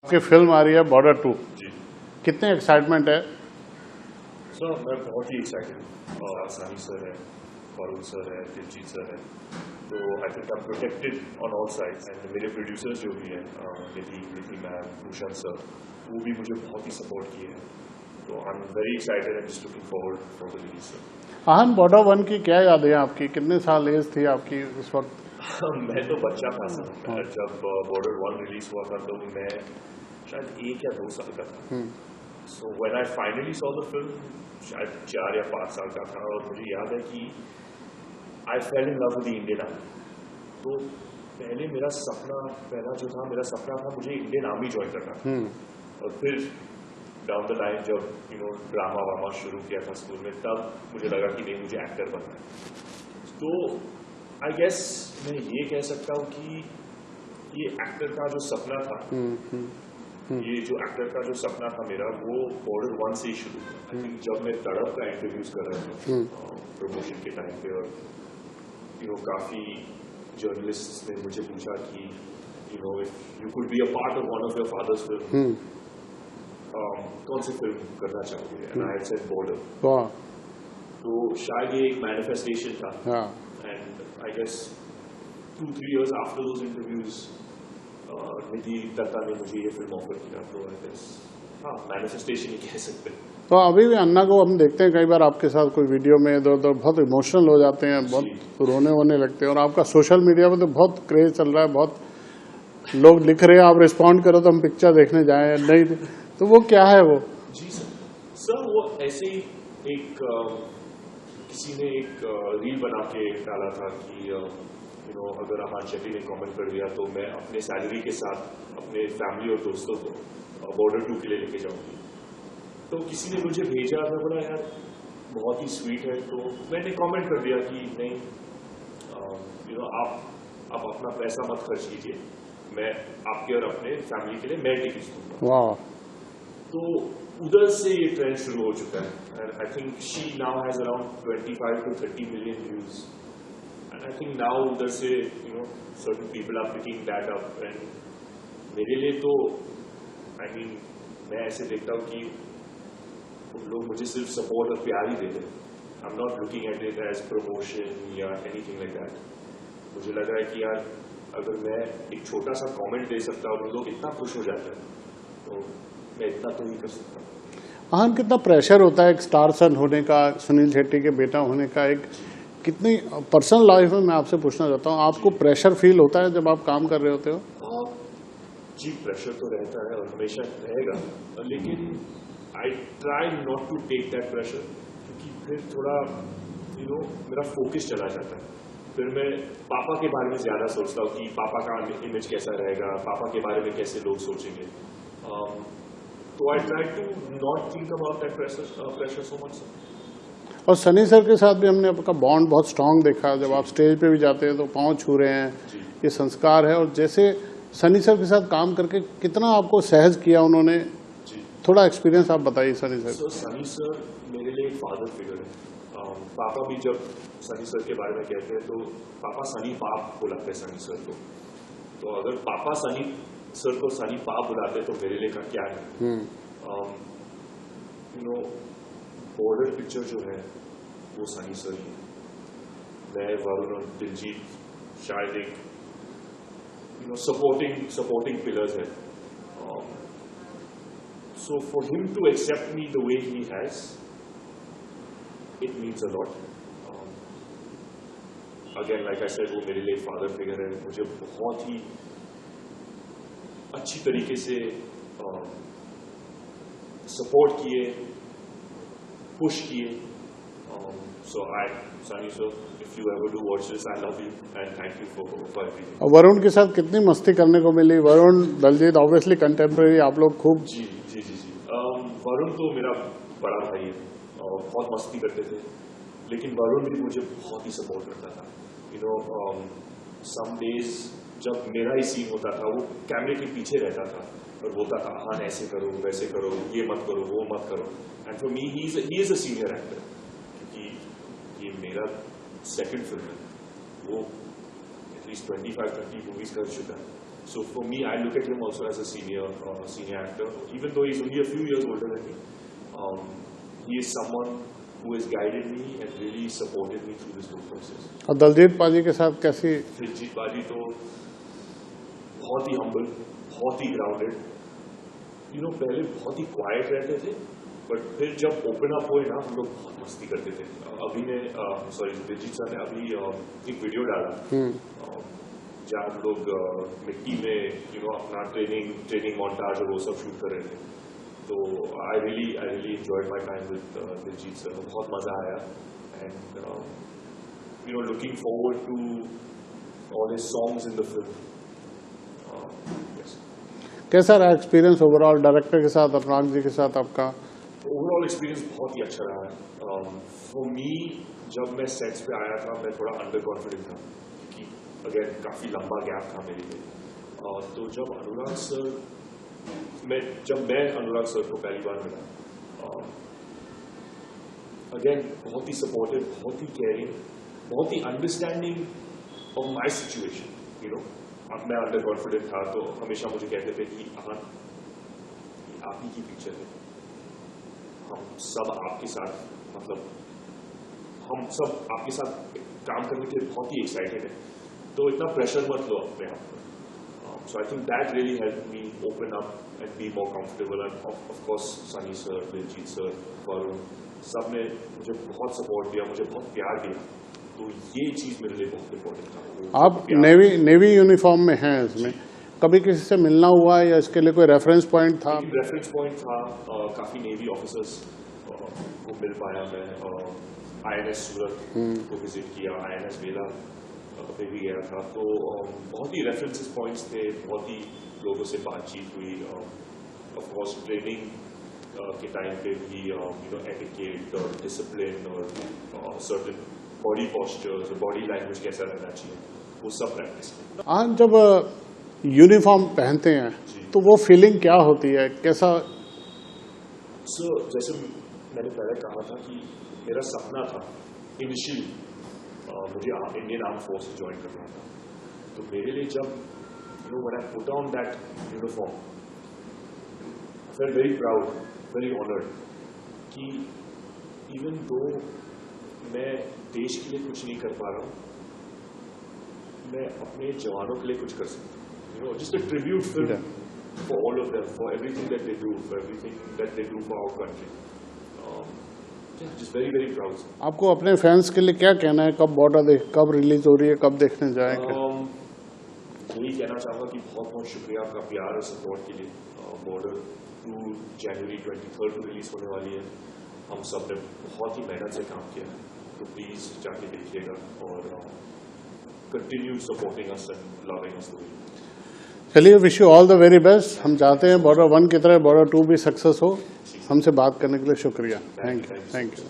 की फिल्म आ रही है बॉर्डर 2 जी कितने एक्साइटमेंट है? सर मैं बहुत ही एक्साइटेड हूँ। सानी सर है, वरुण सर है, दिलजीत सर है, तो I think I am protected on all sides. And मेरे प्रोड्यूसर्स जो भी हैं निधि मैम, भूषण सर, वो भी मुझे बहुत ही सपोर्ट किए हैं। तो I am very excited and just looking forward for the release sir. Ahan border 1 की क्या यादें हैं आपकी? कितने साल एज थी आपकी उस वक्त? मैं तो बच्चा था सर, जब बॉर्डर 1 रिलीज हुआ था तो मैं शायद 1 या 2 साल का था। So when I finally saw the film शायद 4 या 5 साल का था, और मुझे याद है कि I fell in love with the Indian army. तो पहले मेरा सपना था मुझे इंडियन आर्मी ज्वाइन करना था। और फिर डाउन द लाइन जब ड्रामा वामा शुरू किया था स्कूल में, तब मुझे लगा कि नहीं, मुझे एक्टर बनना है। तो आई गेस मैं ये कह सकता हूँ कि ये एक्टर का जो सपना था, ये जो एक्टर का जो सपना था मेरा, वो बॉर्डर 1 से ही शुरू हुआ। आई थिंक जब मैं तड़प का इंटरव्यूज कर रहा था प्रमोशन के टाइम पे, और काफी जर्नलिस्ट ने मुझे पूछा कि if you could be a part of one of your father's film, कौन सी फिल्म करना चाहोगे? And I said Border. तो शायद ये एक मैनिफेस्टेशन था। And I guess 2-3 years after those interviews Nidhi Dutta ने मुझे ये फिल्म ऑफर किया। तो आई गेस मैनिफेस्टेशन ही कह सकते हैं। तो अभी भी अन्ना को हम देखते हैं कई बार आपके साथ कोई वीडियो में इधर उधर बहुत इमोशनल हो जाते हैं, बहुत रोने वोने लगते हैं, और आपका सोशल मीडिया पे तो बहुत क्रेज चल रहा है, बहुत लोग लिख रहे हैं आप रिस्पॉन्ड करो तो हम पिक्चर देखने जाए। नहीं तो वो क्या है वो? जी सर वो ऐसे ही किसी ने एक रील बना के डाला था कि अगर अहान शेट्टी ने कमेंट कर दिया तो मैं अपने सैलरी के साथ अपने फैमिली और दोस्तों को बॉर्डर 2 के लिए लेके जाऊंगी। तो किसी ने मुझे भेजा, मैं बोला यार बहुत ही स्वीट है, तो मैंने कमेंट कर दिया कि नहीं, आप अपना पैसा मत खर्च कीजिए, मैं आपके और अपने फैमिली के लिए मैं टिकट दूंगा। तो उधर से ये ट्रेंड शुरू हो चुका है। And I think she now has around 25 to 30 million views. And I think now उधर से certain people are picking that up. And मेरे लिए तो आई मीन मैं ऐसे देखता हूँ कि लोग मुझे सिर्फ सपोर्ट और प्यार ही देते हैं। I am not looking at it as promotion या एनीथिंग लाइक दैट। मुझे लग रहा है कि यार अगर मैं एक छोटा सा कमेंट दे सकता हूँ और लोग इतना खुश हो जाते हैं, तो मैं इतना तो नहीं कर सकता। हाँ, कितना प्रेशर होता है एक स्टार सन होने का, सुनील शेट्टी के बेटा होने का। एक कितनी पर्सनल लाइफ में मैं आपसे पूछना चाहता हूँ, आपको प्रेशर फील होता है जब आप काम कर रहे होते हो? जी प्रेशर तो रहता है और हमेशा रहेगा, लेकिन I try not to take that pressure, क्योंकि फिर थोड़ा मेरा फोकस चला जाता है। फिर मैं पापा के बारे में ज्यादा सोचता हूँ कि पापा का इमेज कैसा रहेगा, पापा के बारे में कैसे लोग सोचेंगे। तो I try to not think about that pressure so much. और सनी सर के साथ भी हमने आपका बॉन्ड बहुत स्ट्रांग देखा। जब आप स्टेज पे भी जाते हैं तो पाँव छू रहे हैं, ये संस्कार है। और जैसे सनी सर के साथ काम करके कितना आपको सहज किया उन्होंने, थोड़ा एक्सपीरियंस आप बताइए सनी सर। सनी सर मेरे लिए एक फादर फिगर है। पापा भी जब सनी सर के बारे में कहते हैं तो पापा सनी पाप बुलाते हैं सनी सर को। तो अगर पापा सनी सर को सनी पाप बुलाते तो मेरे लिए का क्या है। बॉर्डर पिक्चर जो है वो सनी सर ही है। मैं, वरुण और दिलजीत शायद एक सपोर्टिंग पिलर्स है। So for him to accept me the way he has, it means a lot. Again like I said, वो मेरे लिए फादर फिगर है। मुझे बहुत ही अच्छी तरीके से सपोर्ट किए, पुश किए। So Sunny sir, if you ever do watch this, I love you and thank you for everything. और वरुण के साथ कितनी मस्ती करने को मिली? वरुण, दलजीत ऑब्वियसली कंटेम्प्रेरी, आप लोग खूब। जी। वरुण तो मेरा बड़ा भाई है और बहुत मस्ती करते थे, लेकिन वरुण भी मुझे बहुत ही सपोर्ट करता था। सम डेज जब मेरा ही सीन होता था, वो कैमरे के पीछे रहता था और बोलता था हाँ ऐसे करो, वैसे करो, ये मत करो, वो मत करो। And for me he is a senior actor, क्योंकि ये मेरा सेकंड फिल्म है। वो एटलीस्ट 25-30 मूवीज कर चुका है। So for me, I look at him also as a senior actor. Even though he's only a few years older than me, he is someone who has guided me and really supported me through this whole process. और दलजीत पाजी के साथ कैसी? दिलजीत पाजी तो बहुत ही humble, बहुत ही grounded. पहले बहुत ही quiet रहते थे, but फिर जब open up हुए ना, हम लोग बहुत मस्ती करते थे. दिलजीत सर ने अभी एक वीडियो डाला जहाँ हम लोग मिट्टी में अपना ट्रेनिंग montage और वो सब शूट कर रहे थे. तो I really enjoyed my time with Diljit sir. बहुत मजा आया and looking forward to all his songs in the film. Yes. कैसा रहा एक्सपीरियंस ओवरऑल डायरेक्टर के साथ, अनुराग जी के साथ आपका? ओवरऑल एक्सपीरियंस बहुत ही अच्छा रहा है. फॉर मी जब मैं सेट्स पे आया था मैं थोड़ा अंडर कॉन्फिडेंट था कि अगेन काफी लंबा गैप था मेरे लिए. तो जब मैं अनुराग सर को पहली बार मिला, अगेन बहुत ही सपोर्टिव, बहुत ही केयरिंग, बहुत ही अंडरस्टैंडिंग ऑफ माय सिचुएशन. अब मैं अंडर कॉन्फिडेंट था तो हमेशा मुझे कहते थे कि आहान आप ही की पिक्चर है, हम सब आपके साथ काम करने के लिए बहुत ही एक्साइटेड है, तो इतना प्रेशर मत लो अपने आप पर. So I think that really helped me open up and be more comfortable. And of course, Sunny sir, Diljit sir, Varun, सब ने मुझे बहुत सपोर्ट दिया, मुझे बहुत प्यार दिया. तो ये चीज मेरे लिए बहुत इम्पोर्टेंट था. आप नेवी यूनिफॉर्म में हैं, इसमें कभी किसी से मिलना हुआ या इसके लिए कोई रेफरेंस पॉइंट था? रेफरेंस पॉइंट था, काफी नेवी ऑफिसर्स को मिल पाया मैं. INS सूरत को विजिट किया, INS वेला पे भी गया था. तो बहुत ही रेफरेंसेस पॉइंट्स थे, बहुत ही लोगों से बातचीत हुई. ऑफ कोर्स ट्रेनिंग के टाइम पे भी एटिकेट और डिसिप्लिन और सर्टेन बॉडी पोस्चर्स और बॉडी लैंग्वेज कैसा रहना चाहिए, वो सब प्रैक्टिस. आज जब यूनिफॉर्म पहनते हैं तो वो फीलिंग क्या होती है, कैसा? जैसे मैंने पहले कहा था कि मेरा सपना था इनिशियली मुझे इंडियन आर्म फोर्स ज्वाइन करना था. तो मेरे लिए जब when I put on that uniform, I felt very proud, very honored कि even though मैं देश के लिए कुछ नहीं कर पा रहा हूँ, मैं अपने जवानों के लिए कुछ कर सकता हूँ. Just a tribute film for all of them, for everything that they do, for everything that they do for our country. Just very, very proud. आपको अपने फैंस के लिए क्या कहना है? कब रिलीज हो रही है, कब देखने जाएंगे? यही कहना चाहूँगा कि बहुत बहुत शुक्रिया आपका प्यार और सपोर्ट के लिए. बॉर्डर 2 जनवरी 23 को रिलीज होने वाली है. हम सब ने बहुत ही मेहनत से काम किया है, तो प्लीज जाके देखिएगा और continue supporting us and loving us. चलिए, wish you all the very best. हम चाहते हैं बॉर्डर 1 की तरह बॉर्डर 2 भी सक्सेस हो. हमसे बात करने के लिए शुक्रिया. Thank you.